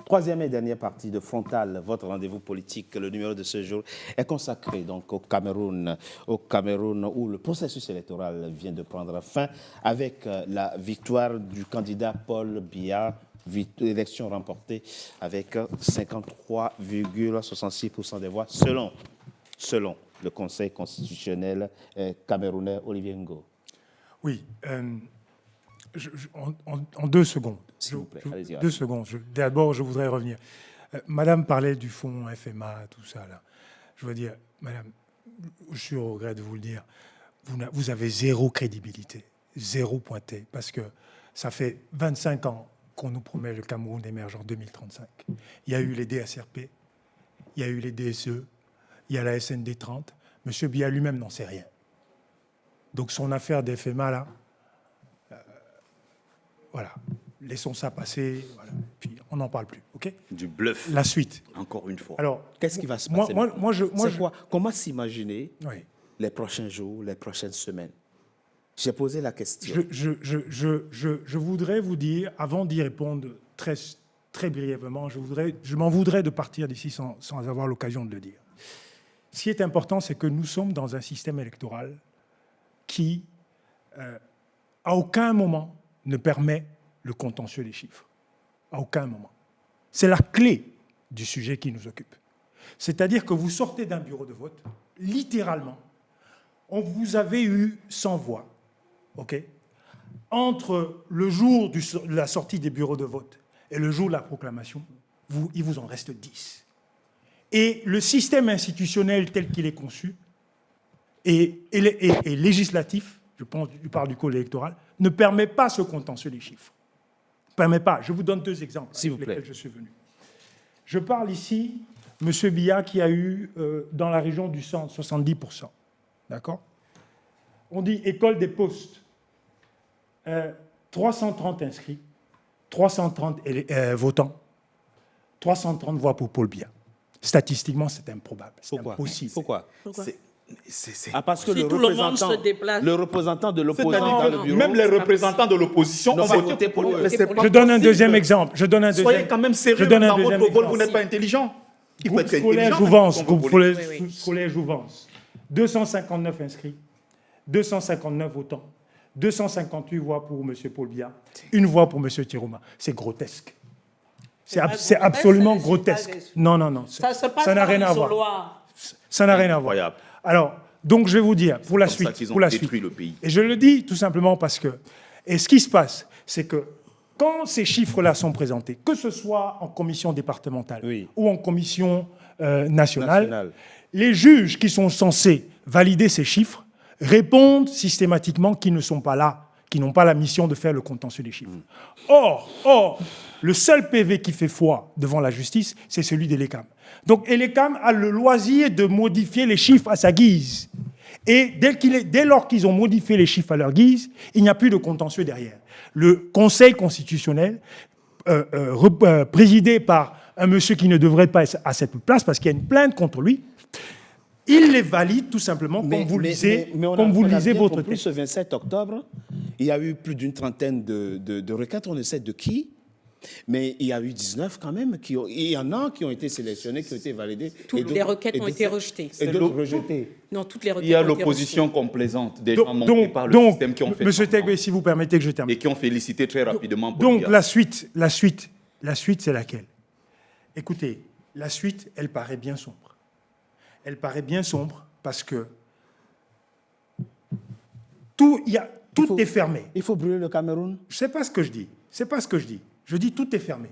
Troisième et dernière partie de Frontal, votre rendez-vous politique. Le numéro de ce jour est consacré donc au Cameroun où le processus électoral vient de prendre fin avec la victoire du candidat Paul Biya. Élection remportée avec 53,66% des voix selon le Conseil constitutionnel camerounais. Olivier Ngo. Oui, en 2 secondes. S'il vous plaît, allez-y. 2 secondes. D'abord, je voudrais revenir. Madame parlait du fonds FMA, tout ça. Là. Je veux dire, madame, je suis au regret de vous le dire, vous avez zéro crédibilité, zéro pointé, parce que ça fait 25 ans qu'on nous promet le Cameroun émerge en 2035. Il y a eu les DSRP, il y a eu les DSE, il y a la SND 30. Monsieur Biya lui-même n'en sait rien. Donc son affaire d'FMA, là, voilà, laissons ça passer, voilà. Puis on n'en parle plus, ok? Du bluff. La suite. Encore une fois. Alors, qu'est-ce qui va se passer? Moi, Comment s'imaginer oui. les prochains jours, les prochaines semaines? J'ai posé la question. Je voudrais vous dire, avant d'y répondre très, très brièvement, je m'en voudrais de partir d'ici sans avoir l'occasion de le dire. Ce qui est important, c'est que nous sommes dans un système électoral qui, à aucun moment, ne permet le contentieux des chiffres. À aucun moment. C'est la clé du sujet qui nous occupe. C'est-à-dire que vous sortez d'un bureau de vote, littéralement, vous avez eu 100 voix. Okay. Entre le jour de la sortie des bureaux de vote et le jour de la proclamation, il vous en reste 10. Et le système institutionnel tel qu'il est conçu et législatif, je parle du code électoral, ne permet pas ce contentieux des chiffres. Ne permet pas. Je vous donne 2 exemples avec lesquels je suis venu. Je parle ici, M. Biya qui a eu dans la région du centre 70%. D'accord? On dit école des postes. 330 inscrits, 330 votants, 330 voix pour Paul Biya. Statistiquement, c'est improbable. C'est impossible. Pourquoi? Parce que si le représentant de l'opposition dans le bureau... Même les représentants de l'opposition ont voté pour lui. Je donne un deuxième exemple. Soyez quand même sérieux dans votre rôle, vous n'êtes pas intelligent. Il faut être intelligent. Groupe scolaire Jouvence. 259 inscrits, 259 votants, 258 voix pour M. Paul Biya, 1 voix pour M. Tiroma. C'est grotesque. C'est absolument grotesque. Non. Ça n'a rien à voir. Ça n'a rien à voir. Alors, donc je vais vous dire, pour la suite. Le pays. Et je le dis tout simplement parce que... Et ce qui se passe, c'est que quand ces chiffres-là sont présentés, que ce soit en commission départementale ou en commission nationale, les juges qui sont censés valider ces chiffres répondent systématiquement qu'ils ne sont pas là, qu'ils n'ont pas la mission de faire le contentieux des chiffres. Or, le seul PV qui fait foi devant la justice, c'est celui d'Elecam. Donc Elecam a le loisir de modifier les chiffres à sa guise. Et dès lors qu'ils ont modifié les chiffres à leur guise, il n'y a plus de contentieux derrière. Le Conseil constitutionnel, présidé par un monsieur qui ne devrait pas être à cette place parce qu'il y a une plainte contre lui, il les valide tout simplement comme vous lisez votre texte. Ce 27 octobre, il y a eu plus d'une trentaine de requêtes, on ne sait de qui, mais il y a eu 19 quand même, il y en a qui ont été sélectionnés, qui ont été validés. Toutes les requêtes ont été rejetées. Et d'autres rejetées. Non, toutes les requêtes Il y a ont été l'opposition complaisante, des gens montés par le système qui ont fait... Monsieur Tegbe, si vous permettez que je termine. Et qui ont félicité très rapidement. Donc la suite, c'est laquelle? Écoutez, la suite, elle paraît bien sombre. Elle paraît bien sombre parce que tout est fermé. Il faut brûler le Cameroun? Ce n'est pas ce que je dis. Je dis tout est fermé.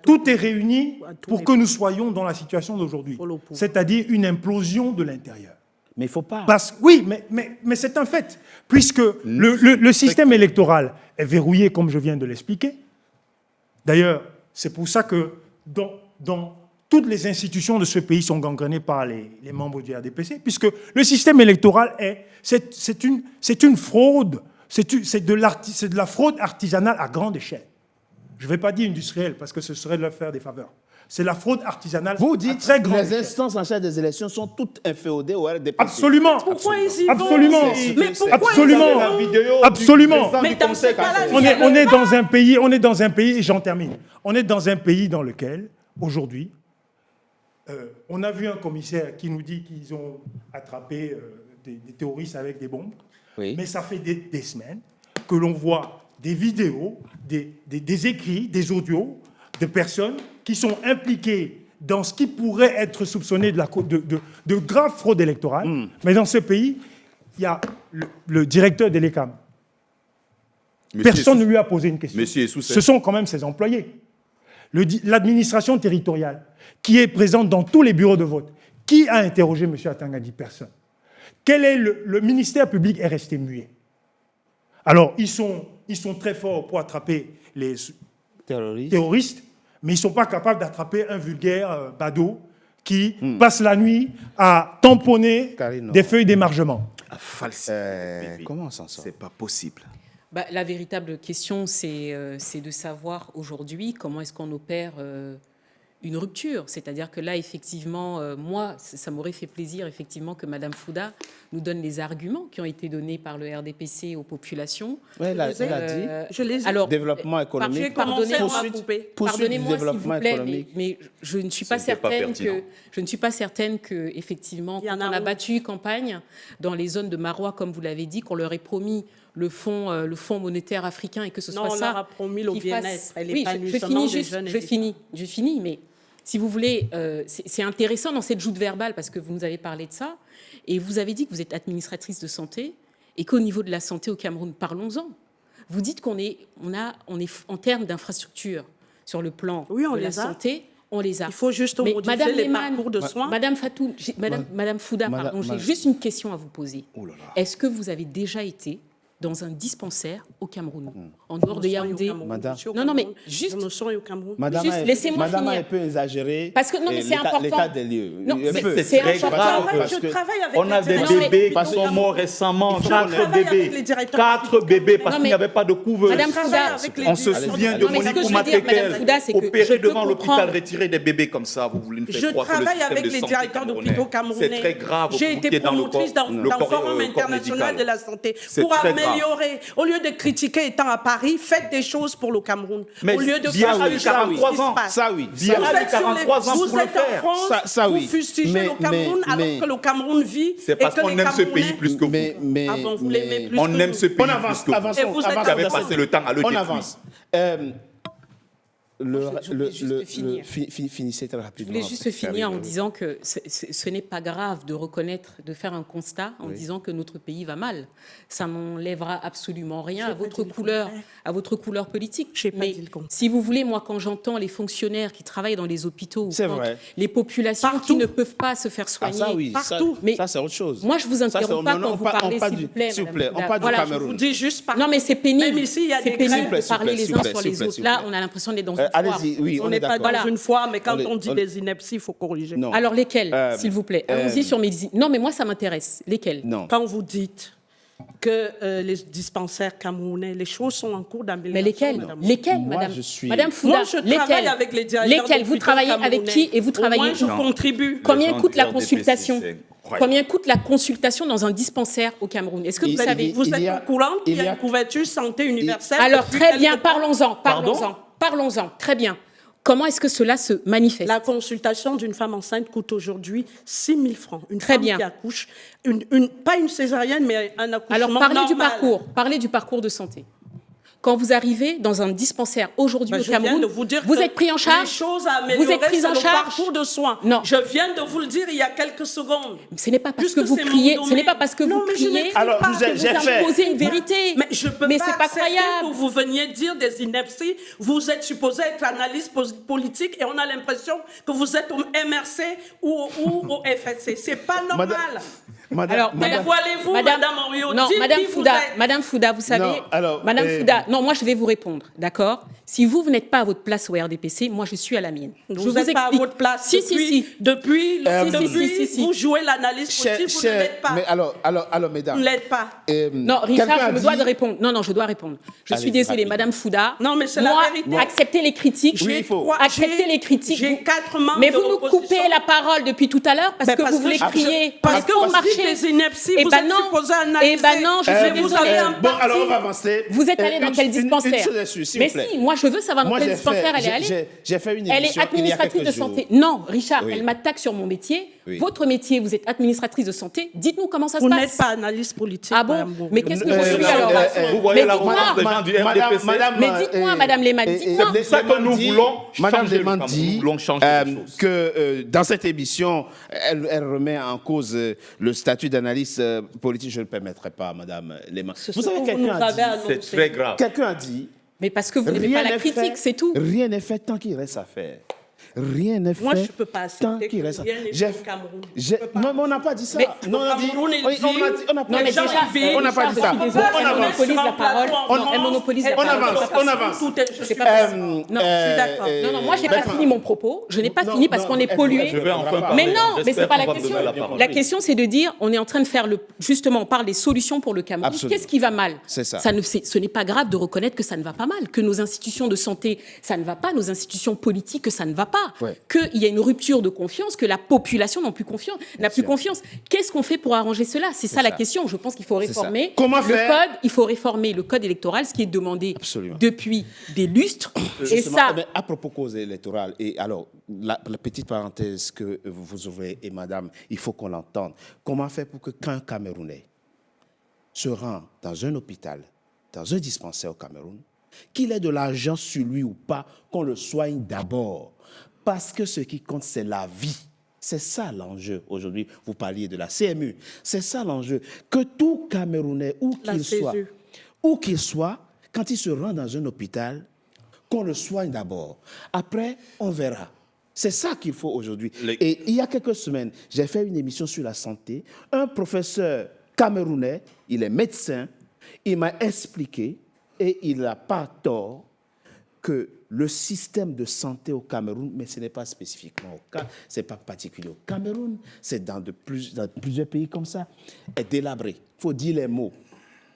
Tout est réuni pour que nous soyons dans la situation d'aujourd'hui. C'est-à-dire une implosion de l'intérieur. Mais il ne faut pas. Oui, mais c'est un fait. Puisque le système électoral est verrouillé, comme je viens de l'expliquer. D'ailleurs, c'est pour ça que dans toutes les institutions de ce pays sont gangrenées par les membres du RDPC, puisque le système électoral c'est une fraude, c'est de la fraude artisanale à grande échelle. je ne vais pas dire industrielle, parce que ce serait de leur faire des faveurs. C'est la fraude artisanale. Vous dites très que grande les instances en charge des élections sont toutes inféodées au RDPC. Absolument. Pourquoi ils y vont? Absolument. Mais pourquoi Absolument. ils y vont? vidéo Absolument. du Mais dans ce cas-là, On est dans un pays, et j'en termine, on est dans un pays dans lequel, aujourd'hui, on a vu un commissaire qui nous dit qu'ils ont attrapé des terroristes avec des bombes, Oui. mais ça fait des semaines que l'on voit des vidéos, des écrits, des audios de personnes qui sont impliquées dans ce qui pourrait être soupçonné de grave fraude électorale. Mais dans ce pays, il y a le directeur de l'ECAM. Personne ne lui a posé une question. Ce sont quand même ses employés. L'administration territoriale, qui est présente dans tous les bureaux de vote. Qui a interrogé M. Atangadi? Personne. Quel est le ministère public est resté muet. Alors, ils sont très forts pour attraper les terroristes, mais ils ne sont pas capables d'attraper un vulgaire badaud qui passe la nuit à tamponner des feuilles d'émargement. À falsifier. Comment on s'en sort? C'est pas possible. La véritable question, c'est de savoir aujourd'hui comment est-ce qu'on opère une rupture. C'est-à-dire que là, effectivement, moi, ça m'aurait fait plaisir, effectivement, que Mme Fouda nous donne les arguments qui ont été donnés par le RDPC aux populations. Oui, elle a dit. Je les ai. Alors, Développement économique. pardonnez-moi, Poursuite du s'il vous plaît, économique. mais je ne suis pas certaine que effectivement, quand on a battu campagne dans les zones de Marois, comme vous l'avez dit, qu'on leur ait promis le fonds monétaire africain et que ce soit ça. Non, on leur a promis le bien-être. Oui, je finis, mais si vous voulez, c'est intéressant dans cette joute verbale parce que vous nous avez parlé de ça et vous avez dit que vous êtes administratrice de santé et qu'au niveau de la santé au Cameroun, parlons-en. Vous dites qu'on est en termes d'infrastructures sur le plan de la santé. On les a. Il faut juste modifier les parcours de soins. Madame Fouda, pardon, j'ai juste une question à vous poser. Est-ce que vous avez déjà été dans un dispensaire au Cameroun, en dehors de Yaoundé? Non, mais juste... Laissez-moi finir. Madame, elle peut exagérer. Parce que, non, mais c'est important. L'état des lieux. Non, c'est très grave. On a des bébés qui sont morts récemment. 4 bébés. 4 bébés parce qu'il n'y avait pas de couveuse. Madame Fouda, on se souvient de Monique Matékel, opérée devant l'hôpital, retirer des bébés comme ça. Vous voulez nous faire croire que le système de santé je travaille avec les directeurs d'hôpitaux camerounais. C'est très grave. J'ai été promotrice dans le Forum international de la santé pour améliorer. Au lieu de critiquer étant à Paris, faites des choses pour le Cameroun. Mais au lieu de faire faire 43 ans. Ça oui. Vous êtes 43 ans pour le faire. En France, vous fustigez le Cameroun alors que le Cameroun vit. C'est parce qu'on aime ce pays plus que vous. Vous l'aimez plus. On aime ce pays on avance, plus que vous. Et vous avez passé le temps à le détruire. On avance. Finissez très rapidement. Je voulais juste finir en disant que ce n'est pas grave de reconnaître, de faire un constat en disant que notre pays va mal. Ça n'enlèvera absolument rien à votre couleur politique. Mais si vous voulez, moi, quand j'entends les fonctionnaires qui travaillent dans les hôpitaux, les populations qui ne peuvent pas se faire soigner, partout. Mais ça, c'est autre chose. Moi, je vous interromps pas quand vous parlez, s'il vous plaît. S'il vous plaît, on parle du Cameroun. Je vous dis juste non, mais c'est pénible. Même ici, il y a des pénible de parler les uns sur les autres. Là, on a l'impression d'être dans une foire. Allez-y, oui, on n'est pas dans une foire, mais quand on dit des inepties, il faut corriger. Non. Alors, lesquels, s'il vous plaît? Allons-y sur mes... Non, mais moi, ça m'intéresse. Lesquels? Quand vous dites que les dispensaires camerounais, les choses sont en cours d'amélioration. Mais lesquels? Lesquels, madame? Madame Fouda, moi, je travaille avec les directeurs. Lesquels? Vous travaillez avec qui et vous travaillez? Moi, je contribue. Combien coûte la consultation? Combien coûte la consultation dans un dispensaire au Cameroun? Est-ce que vous savez? Vous êtes au courant qu'il y a une couverture santé universelle? Alors, très bien, parlons-en. Très bien. Comment est-ce que cela se manifeste? La consultation d'une femme enceinte coûte aujourd'hui 6 000 francs. Une Très femme bien. qui accouche, pas une césarienne, mais un accouchement Alors, normal. Parlez du parcours de santé. Quand vous arrivez dans un dispensaire aujourd'hui au Cameroun, vous êtes pris en charge. Les choses à améliorer, c'est le parcours de soins. Non. Je viens de vous le dire il y a quelques secondes. Ce n'est pas parce que vous criez. Ce n'est pas parce que vous criez. Alors, vous imposez une vérité. Mais je peux mais pas c'est pas accepter croyable. que vous veniez dire des inepties. Vous êtes supposé être analyste politique et on a l'impression que vous êtes au MRC ou au FSC. C'est pas normal. Dévoilez-vous, Madame Henriot. Non, Madame Fouda, vous savez... Madame Fouda, non, moi je vais vous répondre, d'accord? Si vous n'êtes pas à votre place au RDPC, moi je suis à la mienne. Vous n'êtes pas à votre place depuis, vous jouez l'analyse politique, vous ne l'êtes pas. Mais alors, mesdames... Vous ne l'êtes pas. Non, Richard, je me dois de répondre. Non, je dois répondre. Je suis désolée, Madame Fouda. Non, mais c'est la vérité. Acceptez les critiques. Oui, il faut. Acceptez les critiques. J'ai 4 membres mais vous nous coupez la parole depuis tout à l'heure parce que vous voulez crier. Parce que vous dites des inepties, vous êtes supposé analyser. Eh ben non, je suis désolée. Bon, alors on va avancer. Vous êtes allé dans quel dispensaire? Mais si, moi je veux savoir dans quel dispensaire elle est allée. J'ai fait une émission. Elle est administratrice de santé. Non, Richard, elle m'attaque sur mon métier. Votre métier, vous êtes administratrice de santé. Dites-nous comment ça se passe. Vous n'êtes pas analyste politique. Ah bon? Mais qu'est-ce que je suis alors? Vous voyez la revanche des gens du RDPC. Mais dites-moi, Madame Lema, dites-moi. C'est ça que nous voulons. Madame Lema dit que dans cette émission, elle remet en cause le statut d'analyste politique. Je ne le permettrai pas, Madame Lema. Vous savez, quelqu'un a dit... C'est très grave. Quelqu'un a dit... Mais parce que vous n'aimez pas la critique, c'est tout. Rien n'est fait tant qu'il reste à faire. Rien n'est fait. Moi, je ne peux pas accepter que rien n'est fait au Cameroun. Non, mais on n'a pas dit ça. Non, on n'a pas dit ça. On monopolise la parole. Elle monopolise la parole. On avance. Non, je suis d'accord. Non, moi, je n'ai pas fini mon propos. Je n'ai pas fini parce qu'on est pollué. Mais non, mais ce n'est pas la question. La question, c'est de dire, on est en train de faire justement, on parle des solutions pour le Cameroun. Qu'est-ce qui va mal? C'est ça. Ce n'est pas grave de reconnaître que ça ne va pas mal, que nos institutions de santé, ça ne va pas, nos institutions politiques, que ça ne va pas. Qu'il y a une rupture de confiance, que la population n'a plus confiance. Qu'est-ce qu'on fait pour arranger cela? C'est ça la question. Je pense qu'il faut réformer le code. Il faut réformer le code électoral, ce qui est demandé depuis des lustres. Et ça. À propos cause électorale, et alors la petite parenthèse que vous ouvrez, et Madame, il faut qu'on l'entende. Comment faire pour que qu'un Camerounais se rend dans un hôpital, dans un dispensaire au Cameroun, qu'il ait de l'argent sur lui ou pas, qu'on le soigne d'abord? Parce que ce qui compte, c'est la vie. C'est ça l'enjeu aujourd'hui. Vous parliez de la CMU. C'est ça l'enjeu. Que tout Camerounais, où qu'il soit, quand il se rend dans un hôpital, qu'on le soigne d'abord. Après, on verra. C'est ça qu'il faut aujourd'hui. Et il y a quelques semaines, j'ai fait une émission sur la santé. Un professeur camerounais, il est médecin, il m'a expliqué, et il n'a pas tort, que le système de santé au Cameroun, mais ce n'est pas spécifiquement au cas, ce n'est pas particulier au Cameroun, c'est dans plusieurs pays comme ça, est délabré. Il faut dire les mots.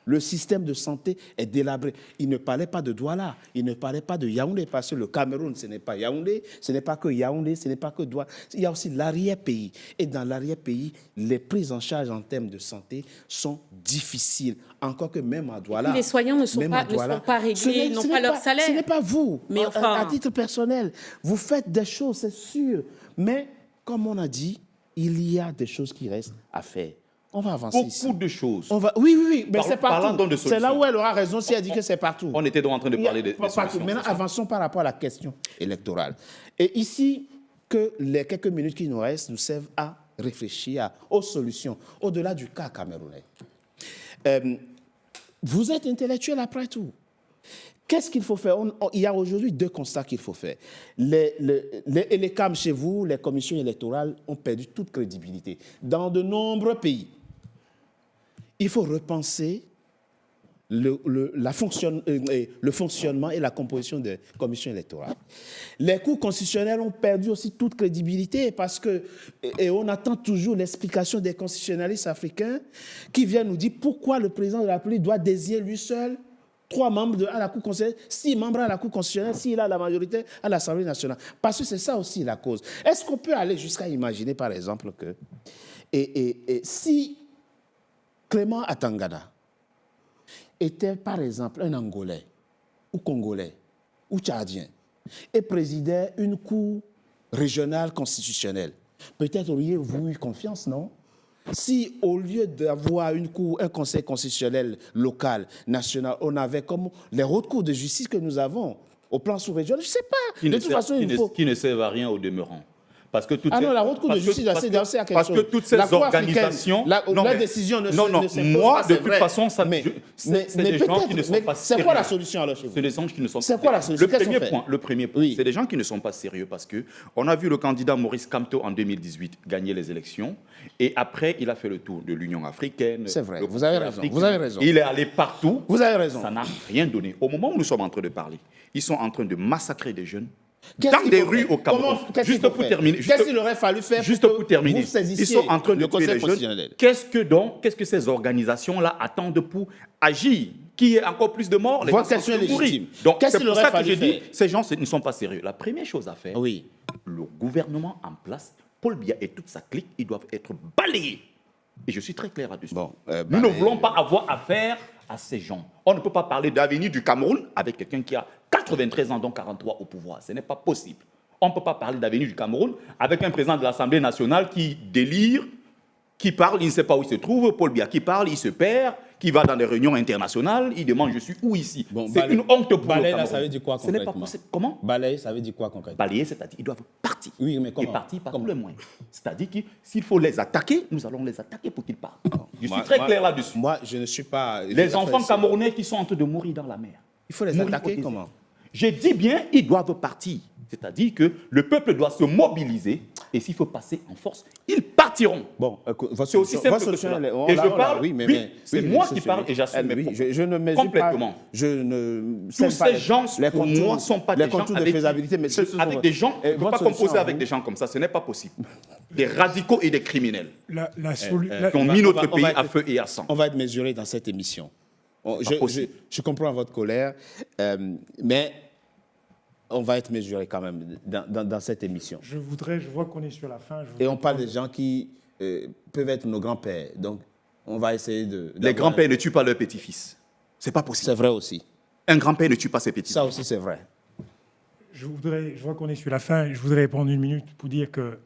Le système de santé est délabré. Il ne parlait pas de Douala, il ne parlait pas de Yaoundé, parce que le Cameroun, ce n'est pas Yaoundé, ce n'est pas que Yaoundé, ce n'est pas que Douala. Il y a aussi l'arrière-pays. Et dans l'arrière-pays, les prises en charge en termes de santé sont difficiles. Encore que même à Douala... Les soignants ne sont pas réglés, ils n'ont pas leur salaire. Ce n'est pas vous, mais à titre personnel. Vous faites des choses, c'est sûr. Mais, comme on a dit, il y a des choses qui restent à faire. On va avancer ici. Beaucoup de choses. Oui, mais c'est partout. C'est là où elle aura raison si elle dit que c'est partout. On était donc en train de parler des solutions. Maintenant, avançons par rapport à la question électorale. Et ici, que les quelques minutes qui nous restent nous servent à réfléchir aux solutions, au-delà du cas camerounais. Vous êtes intellectuel après tout. Qu'est-ce qu'il faut faire? Il y a aujourd'hui 2 constats qu'il faut faire. Les CAM chez vous, les commissions électorales, ont perdu toute crédibilité dans de nombreux pays. Il faut repenser le fonctionnement et la composition des commissions électorales. Les cours constitutionnels ont perdu aussi toute crédibilité parce que, et on attend toujours l'explication des constitutionnalistes africains qui viennent nous dire pourquoi le président de la République doit désigner lui seul 3 membres à la Cour constitutionnelle, 6 membres à la Cour constitutionnelle, s'il a la majorité à l'Assemblée nationale. Parce que c'est ça aussi la cause. Est-ce qu'on peut aller jusqu'à imaginer, par exemple, que si Clément Atangana était, par exemple, un Angolais, ou Congolais, ou Tchadien, et présidait une Cour régionale constitutionnelle, peut-être auriez-vous eu confiance, non? Si, au lieu d'avoir un conseil constitutionnel local, national, on avait comme les hautes cours de justice que nous avons au plan sous-régional, je ne sais pas. Qui ne servent à rien au demeurant. Parce que toutes la Haute Cour de justice a cédé à quelque parce chose. que toutes ces organisations... La décision ne s'impose moi, pas, de toute façon, c'est des gens qui ne sont pas sérieux. C'est quoi la solution alors chez vous? C'est des gens qui ne sont pas sérieux. C'est quoi la solution? Le premier point, c'est des gens qui ne sont pas sérieux parce qu'on a vu le candidat Maurice Kamto en 2018 gagner les élections et après, il a fait le tour de l'Union africaine. C'est vrai, vous avez raison. Il est allé partout. Vous avez raison. Ça n'a rien donné. Au moment où nous sommes en train de parler, ils sont en train de massacrer des jeunes dans des rues au Cameroun. Juste pour terminer. Qu'est-ce qu'il aurait fallu faire pour terminer. Ils sont en train de tuer les jeunes. Qu'est-ce que ces organisations-là attendent pour agir? Qui est encore plus de morts? Les gens sont légitimes. Donc, c'est pour ça que je dis, ces gens ne sont pas sérieux. La première chose à faire, le gouvernement en place, Paul Biya et toute sa clique, ils doivent être balayés. Et je suis très clair là-dessus. Nous ne voulons pas avoir affaire à ces gens. On ne peut pas parler d'avenir du Cameroun avec quelqu'un qui a 93 ans, donc 43 au pouvoir. Ce n'est pas possible. On ne peut pas parler d'avenir du Cameroun avec un président de l'Assemblée nationale qui délire, qui parle, il ne sait pas où il se trouve. Paul Biya qui parle, il se perd, qui va dans des réunions internationales, il demande « je suis où ici ?» C'est une honte pour le Cameroun. Balayer, ça veut dire quoi concrètement? Ce n'est pas possible. Comment? Balayer, ça veut dire quoi concrètement? Balayer, c'est-à-dire qu'ils doivent partir. Oui, mais comment? Et partir par tout le moyen. C'est-à-dire que s'il faut les attaquer, nous allons les attaquer pour qu'ils partent. Je suis très clair là-dessus. Moi, je ne suis pas... Les enfants camerounais qui sont en train de mourir dans la mer. Il faut les attaquer comment? Je dis bien, ils doivent partir. C'est-à-dire que le peuple doit se mobiliser et s'il faut passer en force, ils partiront. Bon, c'est aussi simple que cela. Et je parle, c'est moi qui parle et j'assume mes propos. Je ne mesure complètement. Tous ces gens, pour moi, ne sont pas des gens avec des gens. On ne peut pas composer avec des gens comme ça, ce n'est pas possible. Des radicaux et des criminels qui ont mis notre pays à feu et à sang. On va être mesuré dans cette émission. Je comprends votre colère, mais on va être mesuré quand même dans cette émission. Je vois qu'on est sur la fin. Et on parle des gens qui peuvent être nos grands-pères. Donc, on va essayer de... Les grands-pères ne tuent pas leurs petits-fils. C'est pas possible. C'est vrai aussi. Un grand-père ne tue pas ses petits-fils. Ça aussi, c'est vrai. Je vois qu'on est sur la fin. Je voudrais prendre une minute pour dire que,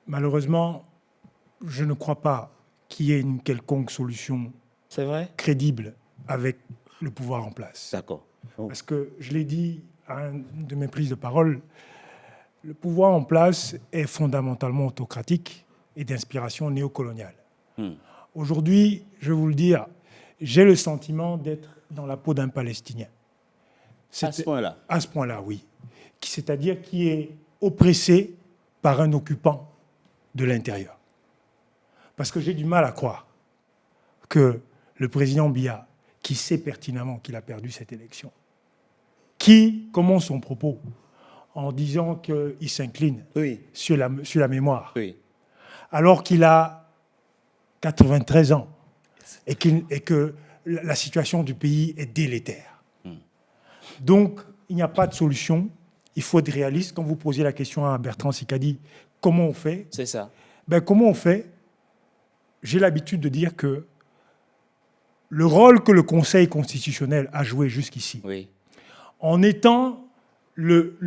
malheureusement, je ne crois pas qu'il y ait une quelconque solution crédible avec le pouvoir en place. D'accord. Parce que, je l'ai dit à une de mes prises de parole, le pouvoir en place est fondamentalement autocratique et d'inspiration néocoloniale. Aujourd'hui, je vais vous le dire, j'ai le sentiment d'être dans la peau d'un Palestinien. À ce point-là? À ce point-là, oui. C'est-à-dire qui est oppressé par un occupant de l'intérieur. Parce que j'ai du mal à croire que le président Biya, qui sait pertinemment qu'il a perdu cette élection, qui commence son propos en disant qu'il s'incline sur la mémoire, alors qu'il a 93 ans et que la situation du pays est délétère. Donc, il n'y a pas de solution. Il faut être réaliste. Quand vous posez la question à Bertrand Sicadi, comment on fait? C'est ça. Comment on fait? J'ai l'habitude de dire que le rôle que le Conseil constitutionnel a joué jusqu'ici, en étant l'organe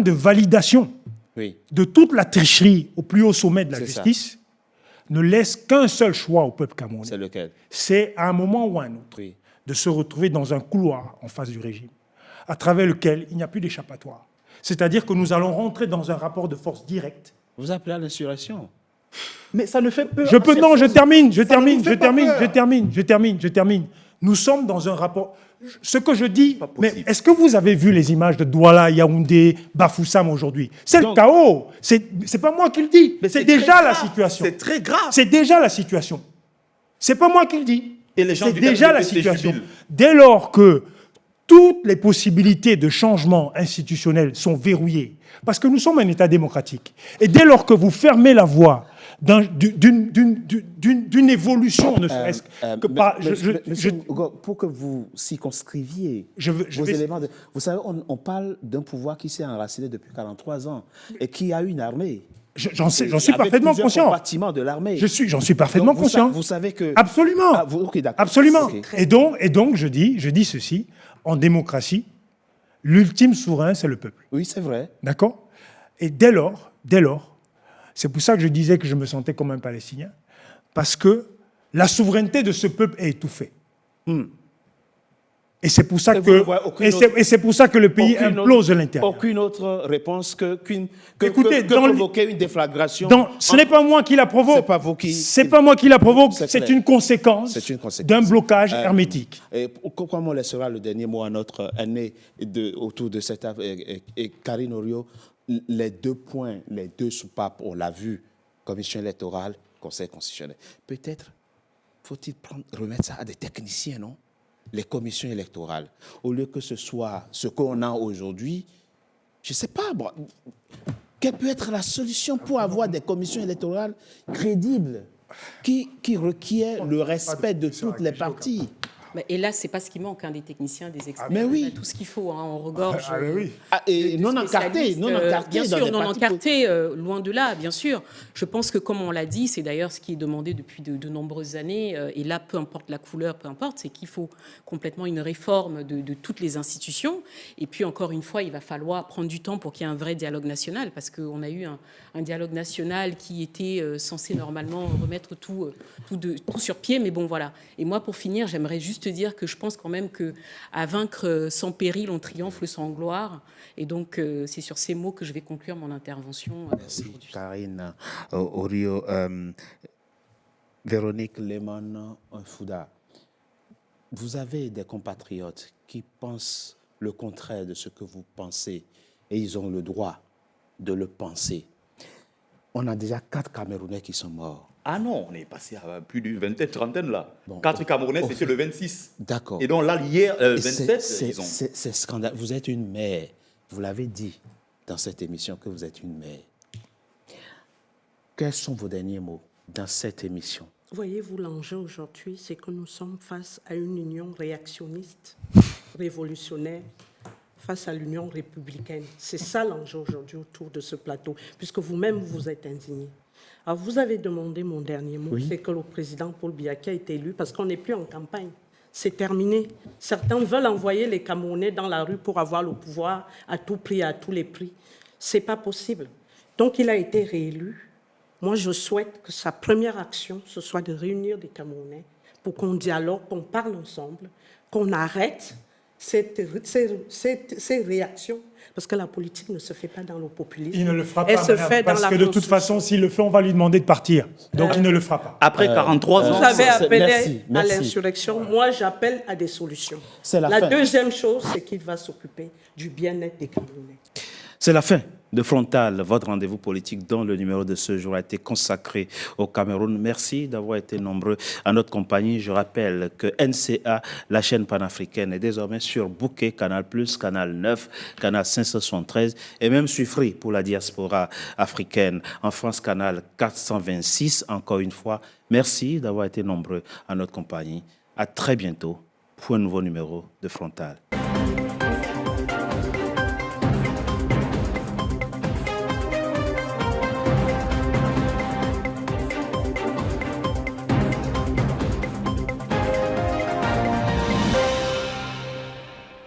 de validation de toute la tricherie au plus haut sommet de la justice, ne laisse qu'un seul choix au peuple camerounais. C'est lequel? C'est à un moment ou à un autre de se retrouver dans un couloir en face du régime, à travers lequel il n'y a plus d'échappatoire. C'est-à-dire que nous allons rentrer dans un rapport de force direct. Vous appelez à l'insurrection? Mais ça ne fait peur. Je termine. Nous sommes dans un rapport... Ce que je dis... Mais est-ce que vous avez vu les images de Douala, Yaoundé, Bafoussam aujourd'hui? C'est le chaos. C'est pas moi qui le dis. C'est déjà la situation. C'est très grave. C'est déjà la situation. C'est pas moi qui le dis. C'est déjà la situation. Jubilent. Dès lors que toutes les possibilités de changement institutionnel sont verrouillées, parce que nous sommes un État démocratique, et dès lors que vous fermez la voie d'une évolution, ne serait-ce que par... Pour que vous circonscriviez vos éléments... Vous savez, on parle d'un pouvoir qui s'est enraciné depuis 43 ans et qui a une armée. J'en suis parfaitement conscient. De l'armée. J'en suis parfaitement conscient. Vous savez que... Absolument. Absolument. Okay. Et donc je dis ceci, en démocratie, l'ultime souverain, c'est le peuple. Oui, c'est vrai. D'accord? Et dès lors, c'est pour ça que je disais que je me sentais comme un Palestinien, parce que la souveraineté de ce peuple est étouffée. Et c'est pour ça que le pays implose de l'intérieur. Aucune autre réponse que provoquer une déflagration. Ce n'est pas moi qui la provoque. C'est pas vous qui. C'est pas moi qui la provoque. C'est une conséquence d'un blocage hermétique. Et comment on laissera le dernier mot à notre aîné autour de cette affaire et Karine Orio, les 2 points, les 2 soupapes, on l'a vu, commission électorale, conseil constitutionnel. Peut-être faut-il remettre ça à des techniciens, non? Les commissions électorales, au lieu que ce soit ce qu'on a aujourd'hui, je ne sais pas, bon, quelle peut être la solution pour avoir des commissions électorales crédibles qui requièrent le respect de toutes les parties? Et là, ce n'est pas ce qui manque, des techniciens, des experts. Mais oui. On a tout ce qu'il faut, on regorge. Et non encartés. Bien sûr, non encartés, loin de là, bien sûr. Je pense que, comme on l'a dit, c'est d'ailleurs ce qui est demandé depuis de nombreuses années, et là, peu importe la couleur, peu importe, c'est qu'il faut complètement une réforme de toutes les institutions. Et puis, encore une fois, il va falloir prendre du temps pour qu'il y ait un vrai dialogue national, parce qu'on a eu un dialogue national qui était censé normalement remettre tout sur pied, mais bon, voilà. Et moi, pour finir, j'aimerais juste dire que je pense quand même qu'à vaincre sans péril, on triomphe sans gloire. Et donc, c'est sur ces mots que je vais conclure mon intervention. Merci, Karine Orio. Véronique Lemon-Fouda, vous avez des compatriotes qui pensent le contraire de ce que vous pensez, et ils ont le droit de le penser. On a déjà 4 Camerounais qui sont morts. Ah non, on est passé à plus d'une vingtaine, trentaine là. Bon, 4 Camerounais, c'était le 26. D'accord. Et donc là, hier, 27, ils ont... C'est scandaleux. Vous êtes une mère. Vous l'avez dit dans cette émission que vous êtes une mère. Quels sont vos derniers mots dans cette émission? Voyez-vous, l'enjeu aujourd'hui, c'est que nous sommes face à une union réactionniste, révolutionnaire, face à l'union républicaine. C'est ça l'enjeu aujourd'hui autour de ce plateau, puisque vous-même, vous êtes indigné. Alors, vous avez demandé mon dernier mot, oui. C'est que le président Paul Biya a été élu parce qu'on n'est plus en campagne. C'est terminé. Certains veulent envoyer les Camerounais dans la rue pour avoir le pouvoir à tout prix, à tous les prix. Ce n'est pas possible. Donc, il a été réélu. Moi, je souhaite que sa première action, ce soit de réunir des Camerounais pour qu'on dialogue, qu'on parle ensemble, qu'on arrête ces réactions. Parce que la politique ne se fait pas dans le populisme. Il ne le fera pas, parce que de toute façon, s'il le fait, on va lui demander de partir. Donc, il ne le fera pas. Après 43 ans... Vous avez appelé à l'insurrection. Moi, j'appelle à des solutions. La deuxième chose, c'est qu'il va s'occuper du bien-être des Camerounais. C'est la fin de Frontal, votre rendez-vous politique dont le numéro de ce jour a été consacré au Cameroun. Merci d'avoir été nombreux à notre compagnie. Je rappelle que NCA, la chaîne panafricaine, est désormais sur Bouquet, Canal+, Canal 9, Canal 573 et même sur Free pour la diaspora africaine. En France, Canal 426. Encore une fois, merci d'avoir été nombreux à notre compagnie. À très bientôt pour un nouveau numéro de Frontal.